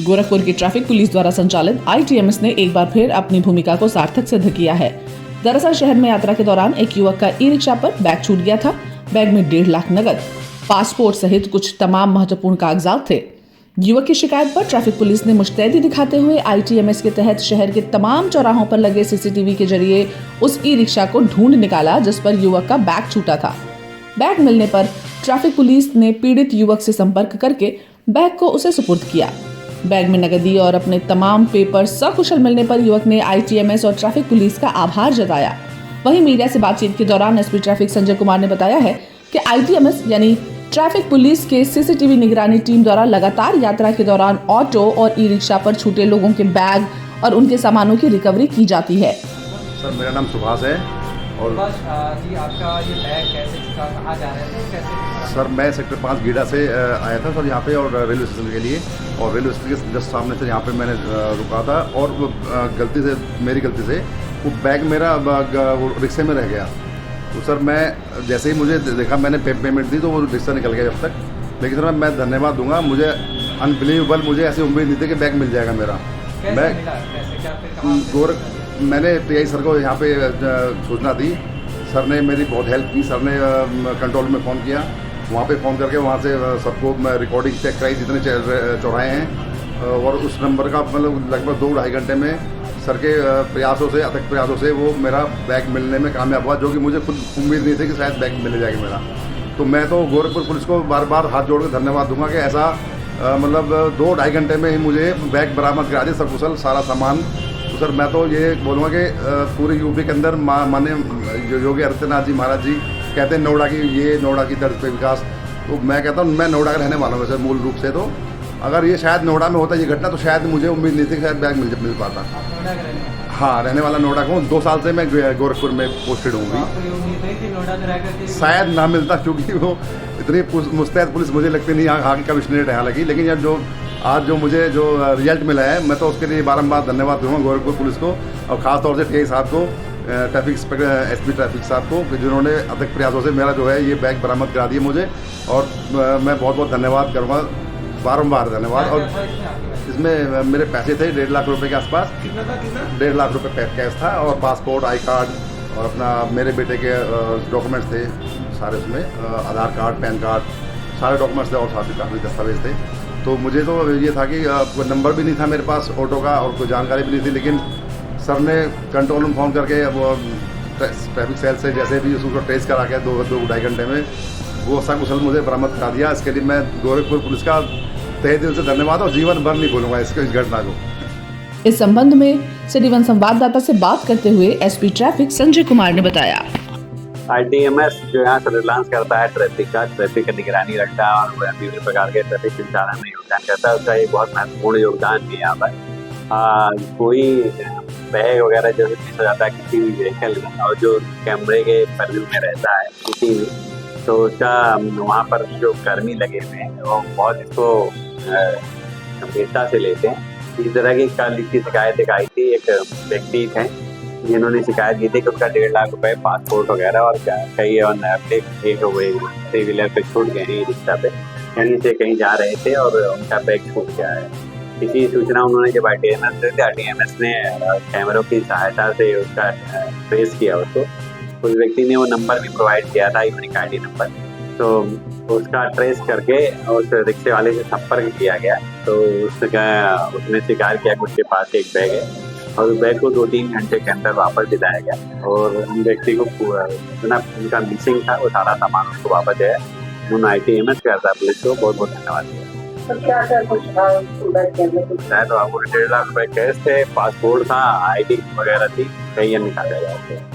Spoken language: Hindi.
गोरखपुर की ट्रैफिक पुलिस द्वारा संचालित ITMS ने एक बार फिर अपनी भूमिका को सार्थक सिद्ध किया है। दरअसल शहर में यात्रा के दौरान एक युवक का ई-रिक्शा पर बैग छूट गया था। बैग में 1.5 लाख नकद, पासपोर्ट सहित कुछ तमाम महत्वपूर्ण कागजात थे। युवक की शिकायत पर ट्रैफिक पुलिस ने मुस्तैदी दिखाते हुए ITMS के तहत शहर के तमाम चौराहों पर लगे CCTV के जरिए उस ई-रिक्शा को ढूंढ निकाला जिस पर युवक का बैग छूटा था। बैग मिलने पर ट्रैफिक पुलिस ने पीड़ित युवक से संपर्क करके बैग को उसे सुपुर्द किया। बैग में नकदी और अपने तमाम पेपर सकुशल मिलने पर युवक ने ITMS और ट्रैफिक पुलिस का आभार जताया। वहीं मीडिया से बातचीत के दौरान SP ट्रैफिक संजय कुमार ने बताया है कि ITMS यानी ट्रैफिक पुलिस के CCTV निगरानी टीम द्वारा लगातार यात्रा के दौरान ऑटो और ई-रिक्शा पर छूटे लोगों के बैग और उनके सामानों की रिकवरी की जाती है। सर, मेरा नाम सुभाष है और जी आपका ये बैग कैसे छूटा, कहाँ जा रहे थे, कैसे? सर, मैं सेक्टर 5 गीडा से आया था सर यहाँ पे और रेलवे स्टेशन के लिए, और रेलवे स्टेशन के जस्ट सामने से यहाँ पे मैंने रुका था और मेरी गलती से वो बैग मेरा रिक्शे में रह गया। तो सर मैं जैसे ही मुझे देखा मैंने पेमेंट दी तो वो रिक्शा निकल गया जब तक। लेकिन सर मैं धन्यवाद दूंगा, मुझे अनबिलीवेबल, मुझे ऐसी उम्मीद नहीं थी कि बैग मिल जाएगा मेरा। मैंने TI सर को यहाँ पे सूचना दी, सर ने मेरी बहुत हेल्प की। सर ने कंट्रोल में फ़ोन किया, वहाँ पे फ़ोन करके वहाँ से सबको मैं रिकॉर्डिंग चेक कराई जितने चौराहे हैं, और उस नंबर का मतलब लगभग 2-2.5 घंटे में सर के प्रयासों से, अथक प्रयासों से वो मेरा बैग मिलने में कामयाब हुआ, जो कि मुझे खुद उम्मीद नहीं थी कि शायद बैग मिल जाएगा मेरा। तो मैं तो गोरखपुर पुलिस को बार बार हाथ जोड़ कर धन्यवाद दूंगा कि ऐसा मतलब 2-2.5 घंटे में ही मुझे बैग बरामद करा दिया, सकुशल सारा सामान। तो सर मैं तो ये बोलूँगा कि पूरे यूपी के अंदर माननीय योगी आदित्यनाथ जी महाराज जी कहते हैं नोएडा की तर्ज पे विकास। तो मैं कहता हूँ मैं नोएडा का रहने वाला हूँ वैसे मूल रूप से। तो अगर ये शायद नोएडा में होता ये घटना तो शायद मुझे उम्मीद नहीं थी कि शायद बैग मिल पाता। हाँ, रहने वाला नोएडा को 2 साल से मैं गोरखपुर में पोस्टेड हूँ। शायद ना मिलता, क्योंकि वो इतनी मुस्तैद पुलिस मुझे लगती नहीं आगे कमिश्नरेट है हालांकि। लेकिन यार आज जो मुझे रिजल्ट मिला है, मैं तो उसके लिए बारंबार धन्यवाद दूंगा गोरखपुर पुलिस को, और ख़ासतौर से TI साहब को, ट्रैफिक इंस्पेक्टर SP ट्रैफिक साहब को, जिन्होंने अथक प्रयासों से मेरा जो है ये बैग बरामद करा दिया मुझे, और मैं बहुत बहुत धन्यवाद करूँगा, बारंबार धन्यवाद। और इसमें मेरे पैसे थे 1.5 लाख रुपए के आसपास। 1.5 लाख रुपए कैश था, और पासपोर्ट, आई कार्ड और अपना मेरे बेटे के डॉक्यूमेंट्स थे सारे, उसमें आधार कार्ड, पैन कार्ड, सारे डॉक्यूमेंट्स थे और साथ ही काफ़ी दस्तावेज थे। तो मुझे तो ये था कि कोई नंबर भी नहीं था मेरे पास ऑटो का और कोई जानकारी भी नहीं थी, लेकिन सर ने कंट्रोल में फ़ोन करके वो ट्रैफिक सेल से जैसे भी उसको ट्रेस करा के 2-2.5 घंटे में वो सकुशल मुझे बरामद करा दिया। इसके लिए मैं गोरखपुर पुलिस का तहे दिल से धन्यवाद और जीवन भर नहीं भूलूंगा इस घटना को। इस संबंध में सिटी वन संवाददाता से बात करते हुए SP ट्रैफिक संजय कुमार ने बताया, ITMS जो यहाँ सर्विलांस करता है ट्रैफिक का निगरानी रखता है और विभिन्न प्रकार के ट्रैफिक संचालन में योगदान करता है, उसका एक बहुत महत्वपूर्ण योगदान है यहाँ पर। कोई बैग वगैरह जो मिस हो जाता है किसी भी व्हीकल में और जो कैमरे के पर्व्यू में रहता है किसी भी, तो उसका वहाँ पर जो कर्मी लगे हुए हैं वो बहुत इसको गंभीरता से लेते हैं। इस तरह की कल की शिकायत आई थी, एक व्यक्ति थे जिन्होंने शिकायत की थी कि उसका 1.5 लाख रुपए पासपोर्ट वगैरह और कई और थ्री व्हीलर पे छूट गए हैं रिक्शा पे, कहीं से कहीं जा रहे थे और उनका बैग छूट गया है। इसी सूचना उन्होंने जब ITMS ने कैमरों की सहायता से उसका ट्रेस किया उसको, उस व्यक्ति ने वो नंबर भी प्रोवाइड किया था, यूनिक ID नंबर, तो उसका ट्रेस करके उस रिक्शे वाले से संपर्क किया गया। तो उसने स्वीकार किया कि उसके पास एक बैग है और उस बैग को 2-3 घंटे के अंदर वापस दिलाया गया, और उन व्यक्ति को जितना उनका मिसिंग था वो सारा सामान उसको वापस दिया। उन्होंने ITMS करता पुलिस को बहुत बहुत धन्यवाद दिया। शायद आपको 1.5 लाख रुपए कैश थे, पासपोर्ट था, ID वगैरह थी, कई अन्य निकाले गए थे।